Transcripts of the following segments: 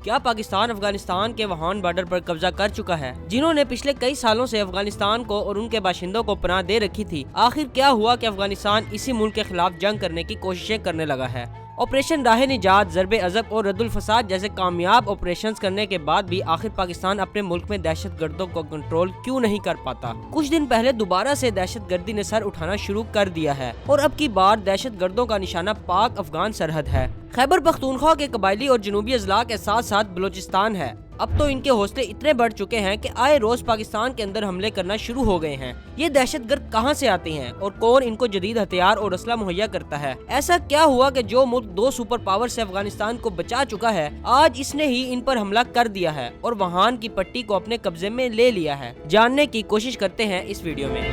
کیا پاکستان افغانستان کے وہان بارڈر پر قبضہ کر چکا ہے؟ جنہوں نے پچھلے کئی سالوں سے افغانستان کو اور ان کے باشندوں کو پناہ دے رکھی تھی، آخر کیا ہوا کہ افغانستان اسی ملک کے خلاف جنگ کرنے کی کوششیں کرنے لگا ہے؟ آپریشن راہ نجات، ضرب عضب اور رد الفساد جیسے کامیاب آپریشنز کرنے کے بعد بھی آخر پاکستان اپنے ملک میں دہشت گردوں کو کنٹرول کیوں نہیں کر پاتا؟ کچھ دن پہلے دوبارہ سے دہشت گردی نے سر اٹھانا شروع کر دیا ہے اور اب کی بار دہشت گردوں کا نشانہ پاک افغان سرحد ہے۔ خیبر پختونخوا کے قبائلی اور جنوبی اضلاع کے ساتھ ساتھ بلوچستان ہے۔ اب تو ان کے حوصلے اتنے بڑھ چکے ہیں کہ آئے روز پاکستان کے اندر حملے کرنا شروع ہو گئے ہیں۔ یہ دہشت گرد کہاں سے آتے ہیں اور کون ان کو جدید ہتھیار اور اسلحہ مہیا کرتا ہے؟ ایسا کیا ہوا کہ جو ملک 2 سپر پاور سے افغانستان کو بچا چکا ہے، آج اس نے ہی ان پر حملہ کر دیا ہے اور وہان کی پٹی کو اپنے قبضے میں لے لیا ہے؟ جاننے کی کوشش کرتے ہیں اس ویڈیو میں۔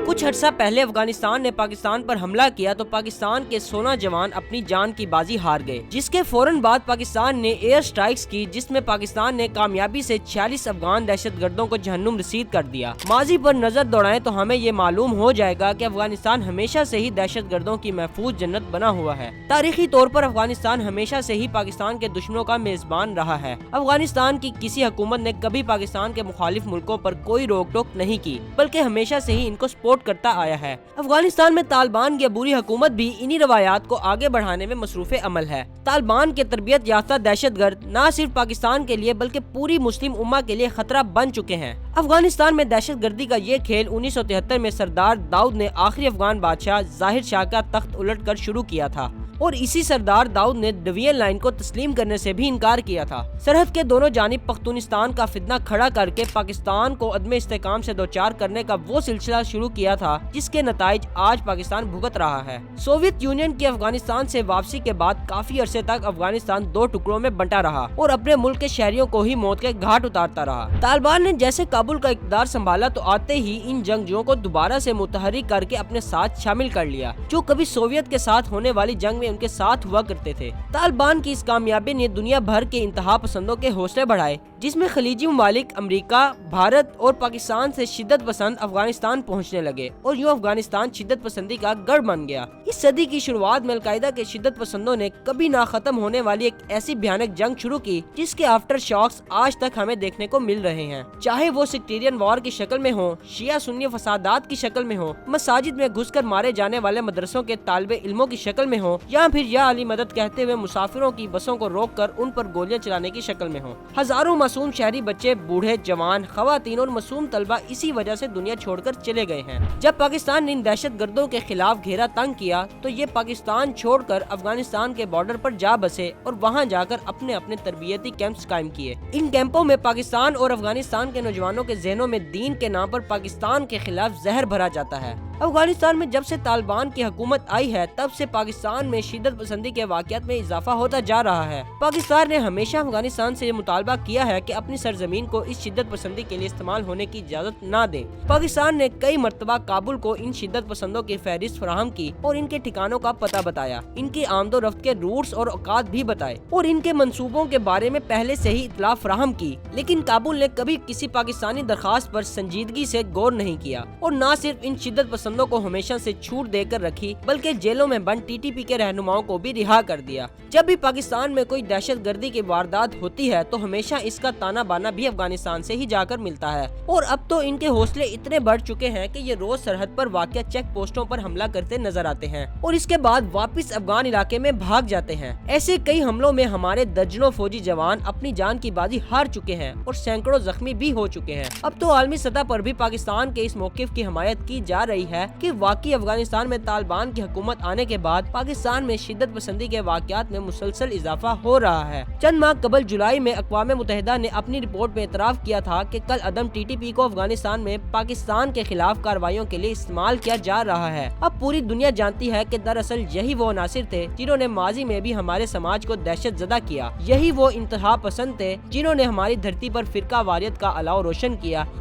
کچھ عرصہ پہلے افغانستان نے پاکستان پر حملہ کیا تو پاکستان کے 16 جوان اپنی جان کی بازی ہار گئے، جس کے فوراً بعد پاکستان نے ایئر سٹرائکس کی، جس میں پاکستان نے کامیابی سے 46 افغان دہشت گردوں کو جہنم رسید کر دیا۔ ماضی پر نظر دوڑائیں تو ہمیں یہ معلوم ہو جائے گا کہ افغانستان ہمیشہ سے ہی دہشت گردوں کی محفوظ جنت بنا ہوا ہے۔ تاریخی طور پر افغانستان ہمیشہ سے ہی پاکستان کے دشمنوں کا میزبان رہا ہے۔ افغانستان کی کسی حکومت نے کبھی پاکستان کے مخالف ملکوں پر کوئی روک ٹوک نہیں کی، بلکہ ہمیشہ سے ہی ان کو سپورٹ کرتا آیا ہے۔ افغانستان میں طالبان کی عبوری حکومت بھی انہی روایات کو آگے بڑھانے میں مصروف عمل ہے۔ طالبان کے تربیت یافتہ دہشت گرد نہ صرف پاکستان کے لیے بلکہ پوری مسلم امہ کے لیے خطرہ بن چکے ہیں۔ افغانستان میں دہشت گردی کا یہ کھیل 1973 میں سردار داؤد نے آخری افغان بادشاہ ظاہر شاہ کا تخت الٹ کر شروع کیا تھا، اور اسی سردار داؤد نے ڈویژن لائن کو تسلیم کرنے سے بھی انکار کیا تھا۔ سرحد کے دونوں جانب پختونستان کا فتنہ کھڑا کر کے پاکستان کو عدم استحکام سے دوچار کرنے کا وہ سلسلہ شروع کیا تھا جس کے نتائج آج پاکستان بھگت رہا ہے۔ سوویت یونین کی افغانستان سے واپسی کے بعد کافی عرصے تک افغانستان 2 ٹکڑوں میں بنٹا رہا اور اپنے ملک کے شہریوں کو ہی موت کے گھاٹ اتارتا رہا۔ طالبان نے جیسے کابل کا اقتدار سنبھالا تو آتے ہی ان جنگجوؤں کو دوبارہ سے متحرک کر کے اپنے ساتھ شامل کر لیا، جو کبھی سوویت کے ساتھ ہونے والی جنگ میں ان کے ساتھ ہوا کرتے تھے۔ طالبان کی اس کامیابی نے دنیا بھر کے انتہا پسندوں کے حوصلے بڑھائے، جس میں خلیجی ممالک، امریکہ، بھارت اور پاکستان سے شدت پسند افغانستان پہنچنے لگے اور یوں افغانستان شدت پسندی کا گڑھ بن گیا۔ اس صدی کی شروعات میں القاعدہ کے شدت پسندوں نے کبھی نہ ختم ہونے والی ایک ایسی بھیانک جنگ شروع کی جس کے آفٹر شاکس آج تک ہمیں دیکھنے کو مل رہے ہیں، چاہے وہ سیکٹیرین وار کی شکل میں ہوں، شیعہ سنی فسادات کی شکل میں ہوں، مساجد میں گھس کر مارے جانے والے مدرسوں کے طالب علموں کی شکل میں ہوں، یا پھر یا علی مدد کہتے ہوئے مسافروں کی بسوں کو روک کر ان پر گولیاں چلانے کی شکل میں ہوں۔ ہزاروں معصوم شہری بچے، بوڑھے، جوان، خواتین اور معصوم طلبہ اسی وجہ سے دنیا چھوڑ کر چلے گئے ہیں۔ جب پاکستان نے ان دہشت گردوں کے خلاف گھیرا تنگ کیا تو یہ پاکستان چھوڑ کر افغانستان کے بارڈر پر جا بسے اور وہاں جا کر اپنے تربیتی کیمپس قائم کیے۔ ان کیمپوں میں پاکستان اور افغانستان کے نوجوانوں کے ذہنوں میں دین کے نام پر پاکستان کے خلاف زہر بھرا جاتا ہے۔ افغانستان میں جب سے طالبان کی حکومت آئی ہے تب سے پاکستان میں شدت پسندی کے واقعات میں اضافہ ہوتا جا رہا ہے۔ پاکستان نے ہمیشہ افغانستان سے یہ مطالبہ کیا ہے کہ اپنی سرزمین کو اس شدت پسندی کے لیے استعمال ہونے کی اجازت نہ دیں۔ پاکستان نے کئی مرتبہ کابل کو ان شدت پسندوں کی فہرست فراہم کی اور ان کے ٹھکانوں کا پتہ بتایا، ان کی آمد و رفت کے روٹس اور اوقات بھی بتائے اور ان کے منصوبوں کے بارے میں پہلے سے ہی اطلاع فراہم کی، لیکن کابل نے کبھی کسی پاکستانی درخواست پر سنجیدگی سے غور نہیں کیا اور نہ صرف ان شدت پسندوں کو ہمیشہ سے چھوٹ دے کر رکھی بلکہ جیلوں میں بند ٹی ٹی پی کے رہنماؤں کو بھی رہا کر دیا۔ جب بھی پاکستان میں کوئی دہشت گردی کی واردات ہوتی ہے تو ہمیشہ اس کا تانا بانا بھی افغانستان سے ہی جا کر ملتا ہے، اور اب تو ان کے حوصلے اتنے بڑھ چکے ہیں کہ یہ روز سرحد پر واقع چیک پوسٹوں پر حملہ کرتے نظر آتے ہیں اور اس کے بعد واپس افغان علاقے میں بھاگ جاتے ہیں۔ ایسے کئی حملوں میں ہمارے درجنوں فوجی جوان اپنی جان کی بازی ہار چکے ہیں اور سینکڑوں زخمی بھی ہو چکے ہیں۔ اب تو عالمی سطح پر بھی پاکستان کے اس موقف کی حمایت کی جا رہی ہے کہ واقعی افغانستان میں طالبان کی حکومت آنے کے بعد پاکستان میں شدت پسندی کے واقعات میں مسلسل اضافہ ہو رہا ہے۔ چند ماہ قبل جولائی میں اقوام متحدہ نے اپنی رپورٹ میں اعتراف کیا تھا کہ کل عدم ٹی ٹی پی کو افغانستان میں پاکستان کے خلاف کارروائیوں کے لیے استعمال کیا جا رہا ہے۔ اب پوری دنیا جانتی ہے کہ دراصل یہی وہ عناصر تھے جنہوں نے ماضی میں بھی ہمارے سماج کو دہشت زدہ کیا، یہی وہ انتہا پسند تھے جنہوں نے ہماری دھرتی پر فرقہ واریت کا الاؤ روشن کیا۔